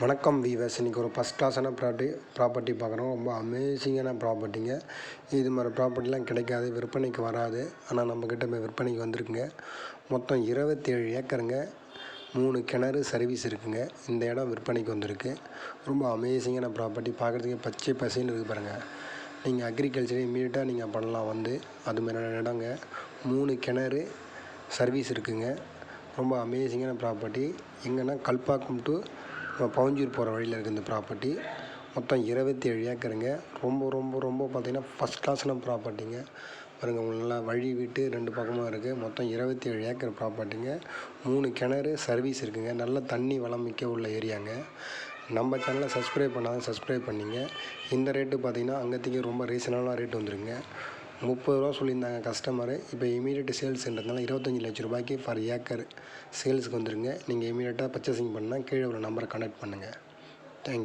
வணக்கம் வீவர்ஸ். இன்றைக்கி ஒரு ஃபஸ்ட் கிளாஸான ப்ராப்பர்ட்டி பார்க்குறோம். ரொம்ப அமேசிங்கான ப்ராப்பர்ட்டிங்க. இது மாதிரி ப்ராப்பர்ட்டிலாம் கிடைக்காது, விற்பனைக்கு வராது. ஆனால் நம்மக்கிட்ட இப்போ விற்பனைக்கு வந்திருக்குங்க. மொத்தம் 27 ஏக்கருங்க, 3 கிணறு, சர்வீஸ் இருக்குங்க. இந்த இடம் விற்பனைக்கு வந்திருக்கு. ரொம்ப அமேசிங்கான ப்ராப்பர்ட்டி, பார்க்குறதுக்கு பச்சை பசேன்னு இருக்குது பாருங்கள். நீங்கள் அக்ரிகல்ச்சரை இம்மீடியட்டாக நீங்கள் பண்ணலாம் வந்து. அது மாதிரியான இடங்க. 3 கிணறு, சர்வீஸ் இருக்குங்க. ரொம்ப அமேசிங்கான ப்ராப்பர்ட்டி. எங்கன்னா கல்பாக்கம் டு பவுஞ்சூர் போகிற வழியில் இருக்குது இந்த ப்ராப்பர்ட்டி. மொத்தம் 27 ஏக்கருங்க. ரொம்ப ரொம்ப ரொம்ப பார்த்திங்கன்னா ஃபஸ்ட் கிளாஸில் ப்ராப்பர்ட்டிங்க. பாருங்கள், உங்களுக்கு நல்லா வழி விட்டு 2 பக்கமாக இருக்குது. மொத்தம் 27 ஏக்கர் ப்ராப்பர்ட்டிங்க. 3 கிணறு, சர்வீஸ் இருக்குங்க. நல்ல தண்ணி வளம் மிக்க உள்ள ஏரியாங்க. நம்ம சேனலை சப்ஸ்கிரைப் பண்ணாதான் சப்ஸ்கிரைப் பண்ணிங்க. இந்த ரேட்டு பார்த்திங்கன்னா அங்கேத்திக்கு ரொம்ப ரீசனபிளான ரேட் வந்துருங்க. 30 ரூபா சொல்லியிருந்தாங்க கஸ்டமரு. இப்போ இமீடியட் சேல்ஸ்ன்றதுனால 25 லட்ச ரூபாய்க்கு பர் ஏக்கர் சேல்ஸுக்கு வந்துருங்க. நீங்கள் இமீடியட்டாக பர்ச்சேசிங் பண்ணால் கீழே ஒரு நம்பரை கனெக்ட் பண்ணுங்கள். தேங்க்யூ.